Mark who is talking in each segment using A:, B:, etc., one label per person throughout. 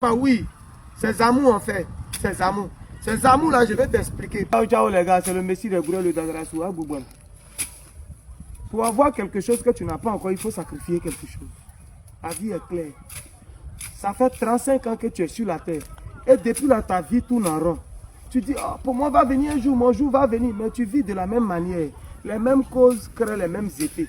A: Bah oui, ces amours en fait, ces amours. Ces amours-là, je vais t'expliquer. Ciao, ciao les gars, c'est le Messie de Gourel le Dagrasou à Boubouane. Pour avoir quelque chose que tu n'as pas encore, il faut sacrifier quelque chose. La vie est claire. Ça fait 35 ans que tu es sur la terre. Et depuis là, ta vie tourne en rond. Tu dis, oh, pour moi va venir un jour, mon jour va venir. Mais tu vis de la même manière. Les mêmes causes créent les mêmes effets.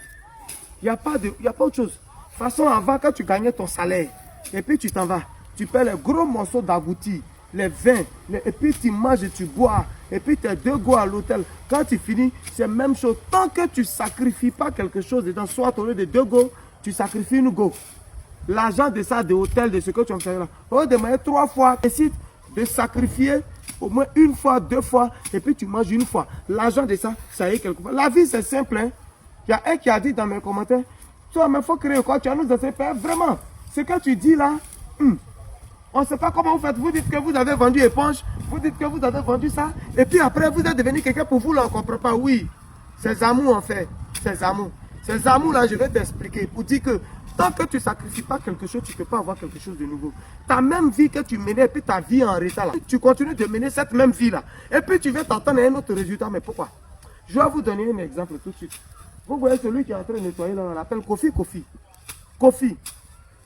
A: Il n'y a pas autre chose. De toute façon, avant, quand tu gagnais ton salaire, et puis tu t'en vas, tu paies les gros morceaux d'agouti, les vins, et puis tu manges et tu bois, et puis tu as 2 go à l'hôtel. Quand tu finis, c'est la même chose. Tant que tu ne sacrifies pas quelque chose dedans, soit au lieu de 2 go, tu sacrifies une go. L'argent de ça, de hôtel, de ce que tu vas faire là, on va demander 3 fois. Décide de sacrifier au moins 1 fois, 2 fois, et puis tu manges 1 fois. L'argent de ça, ça y est quelque part. La vie, c'est simple. Hein? Il y a un qui a dit dans mes commentaires, toi, mais il faut créer quoi? Tu as nous de faire vraiment. Ce que tu dis là, on ne sait pas comment vous faites. Vous dites que vous avez vendu éponge, vous dites que vous avez vendu ça, et puis après, vous êtes devenu quelqu'un pour vous, là, on ne comprend pas. Oui, ces amours, en fait, ces amours. Ces amours-là, je vais t'expliquer pour dire que tant que tu ne sacrifies pas quelque chose, tu ne peux pas avoir quelque chose de nouveau. Ta même vie que tu menais, et puis ta vie en retard, là, tu continues de mener cette même vie-là. Et puis tu vas t'attendre à un autre résultat. Mais pourquoi? Je vais vous donner un exemple tout de suite. Vous voyez celui qui est en train de nettoyer, là, on l'appelle Kofi. Kofi.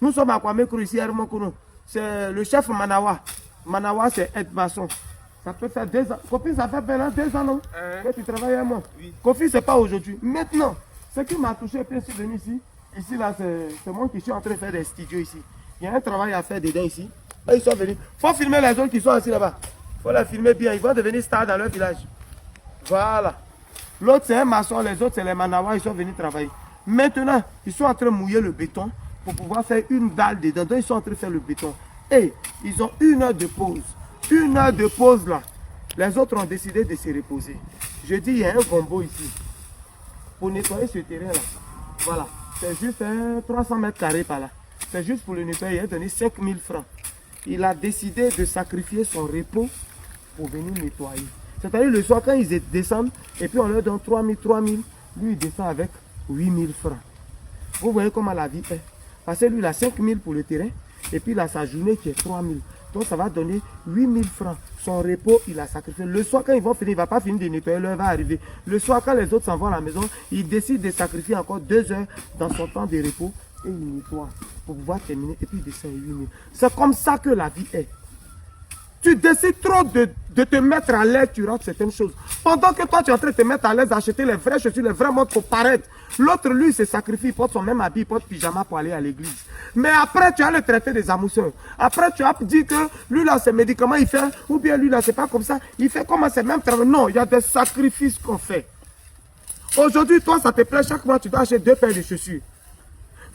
A: Nous sommes à Kwame Kuru ici à Hermokono. C'est le chef Manawa. Manawa, c'est Ed Masson. Ça peut faire 2 ans. Kofi, ça fait 2 ans, non? Que tu travailles avec moi. Oui. Kofi, c'est pas aujourd'hui. Maintenant, ce qui m'a touché, puis je suis venu ici. Ici, là, c'est moi qui suis en train de faire des studios ici. Il y a un travail à faire dedans ici. Là, ils sont venus. Il faut filmer les gens qui sont assis là-bas. Il faut les filmer bien. Ils vont devenir stars dans leur village. Voilà. L'autre, c'est un maçon. Les autres, c'est les Manawa. Ils sont venus travailler. Maintenant, ils sont en train de mouiller le béton pour pouvoir faire une dalle dedans. Donc, ils sont en train de faire le béton. Et ils ont 1 heure de pause. 1 heure de pause là. Les autres ont décidé de se reposer. Je dis, il y a un gombo ici. Pour nettoyer ce terrain là. Voilà. C'est juste 300 mètres carrés par là. C'est juste pour le nettoyer. Il a donné 5000 francs. Il a décidé de sacrifier son repos pour venir nettoyer. C'est-à-dire le soir quand ils descendent et puis on leur donne 3000. Lui il descend avec 8000 francs. Vous voyez comment la vie est. Parce que lui il a 5000 pour le terrain et puis il a sa journée qui est 3000. Donc ça va donner 8000 francs. Son repos, il a sacrifié. Le soir, quand ils vont finir, il ne va pas finir de nettoyer, l'heure va arriver. Le soir, quand les autres s'en vont à la maison, il décide de sacrifier encore 2 heures dans son temps de repos et il nettoie pour pouvoir terminer. Et puis il descend 8000. C'est comme ça que la vie est. Tu décides trop de te mettre à l'aise durant certaines choses. Pendant que toi, tu es en train de te mettre à l'aise, d'acheter les vraies chaussures, les vrais modes pour paraître. L'autre, lui, se sacrifie, il porte son même habit, il porte pyjama pour aller à l'église. Mais après, tu as le traité des amousseurs. Après, tu as dit que lui, là, ses médicaments, il fait, ou bien lui, là, c'est pas comme ça. Il fait comme c'est même travail. Non, il y a des sacrifices qu'on fait. Aujourd'hui, toi, ça te plaît, chaque mois, tu dois acheter 2 paires de chaussures.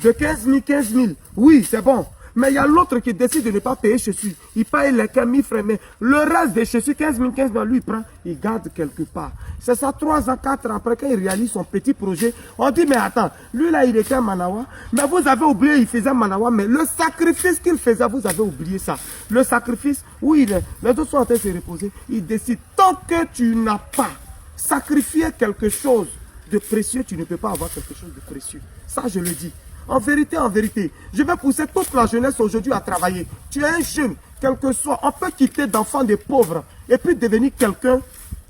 A: De 15 000. Oui, c'est bon. Mais il y a l'autre qui décide de ne pas payer chaussures. Il paye les 1000 francs. Mais le reste des chaussures, 15 000, lui, il prend, il garde quelque part. C'est ça, 3 ans, 4 ans après, quand il réalise son petit projet, on dit, mais attends, lui là, il était à Manawa. Mais vous avez oublié, il faisait Manawa. Mais le sacrifice qu'il faisait, vous avez oublié ça. Le sacrifice, où il est, les autres sont en train de se reposer. Il décide, tant que tu n'as pas sacrifié quelque chose de précieux, tu ne peux pas avoir quelque chose de précieux. Ça, je le dis. En vérité, je vais pousser toute la jeunesse aujourd'hui à travailler. Tu es un jeune, quel que soit, on peut quitter d'enfants de pauvres et puis devenir quelqu'un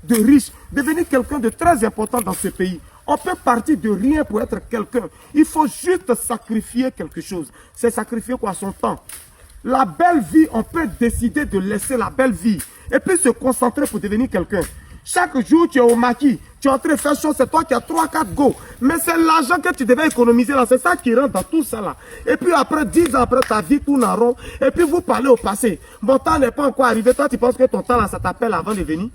A: de riche, devenir quelqu'un de très important dans ce pays. On peut partir de rien pour être quelqu'un. Il faut juste sacrifier quelque chose. C'est sacrifier quoi? Son temps. La belle vie, on peut décider de laisser la belle vie et puis se concentrer pour devenir quelqu'un. Chaque jour, tu es au maquis, tu es en train de faire chose, c'est toi qui as 3-4 go. Mais c'est l'argent que tu devais économiser là, c'est ça qui rentre dans tout ça là. Et puis après, 10 ans après, ta vie tourne en rond. Et puis vous parlez au passé. Mon temps n'est pas encore arrivé. Toi, tu penses que ton temps là, ça t'appelle avant de venir?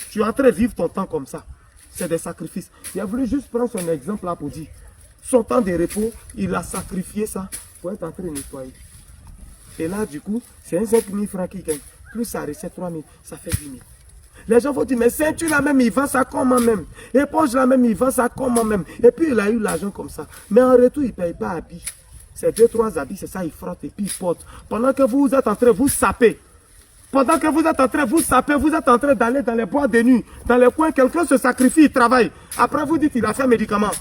A: Tu es en train de vivre ton temps comme ça. C'est des sacrifices. Il a voulu juste prendre son exemple là pour dire. Son temps de repos, il a sacrifié ça pour être en train de nettoyer. Et là, du coup, c'est un 5 000 francs qui gagne. Plus sa recette 3 000, ça fait 10 000. Les gens vont dire, mais ceinture là même, il vend ça comment même. Éponge là même, il vend ça comment même. Et puis il a eu l'argent comme ça. Mais en retour, il ne paye pas habits. C'est 2-3 habits, c'est ça, il frotte et puis il porte. Pendant que vous êtes en train de vous saper. Pendant que vous êtes en train de vous saper, vous êtes en train d'aller dans les bois de nuit, dans les coins, quelqu'un se sacrifie, il travaille. Après vous dites, il a fait médicament.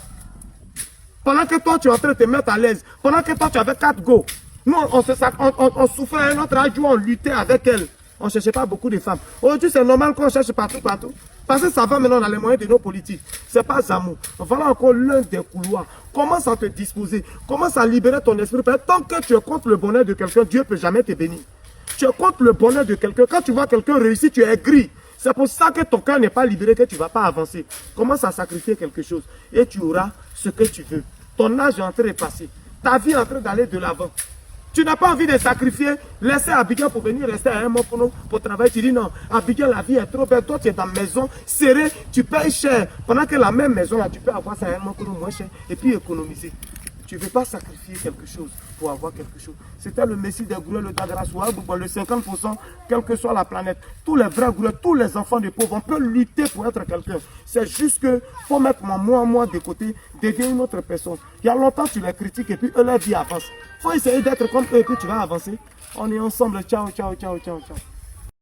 A: Pendant que toi, tu es en train de te mettre à l'aise. Pendant que toi, tu avais 4 go. Nous, on souffrait à un autre âge où on luttait avec elle. On ne cherchait pas beaucoup de femmes. Aujourd'hui, c'est normal qu'on cherche partout. Parce que ça va maintenant dans les moyens de nos politiques. Ce n'est pas Zamou. Voilà encore l'un des couloirs. Commence à te disposer. Commence à libérer ton esprit. Tant que tu es contre le bonheur de quelqu'un, Dieu ne peut jamais te bénir. Tu es contre le bonheur de quelqu'un. Quand tu vois quelqu'un réussir, tu es gris. C'est pour ça que ton cœur n'est pas libéré, que tu ne vas pas avancer. Commence à sacrifier quelque chose. Et tu auras ce que tu veux. Ton âge est en train de passer. Ta vie est en train d'aller de l'avant. Tu n'as pas envie de sacrifier, laisser Abidjan pour venir rester à un mois pour travailler. Tu dis non, Abidjan, la vie est trop belle. Toi, tu es dans la maison serrée, tu payes cher. Pendant que la même maison, là, tu peux avoir ça à un mois moins cher et puis économiser. Tu ne veux pas sacrifier quelque chose pour avoir quelque chose. C'était le Messie des Goureux, le Dagrassoua, le 50%, quelle que soit la planète. Tous les vrais Goureux, tous les enfants des pauvres, on peut lutter pour être quelqu'un. C'est juste qu'il faut mettre moi de côté, devenir une autre personne. Il y a longtemps, tu les critiques et puis eux, leur vie avance. Il faut essayer d'être comme eux et puis tu vas avancer. On est ensemble. Ciao, ciao, ciao, ciao, ciao.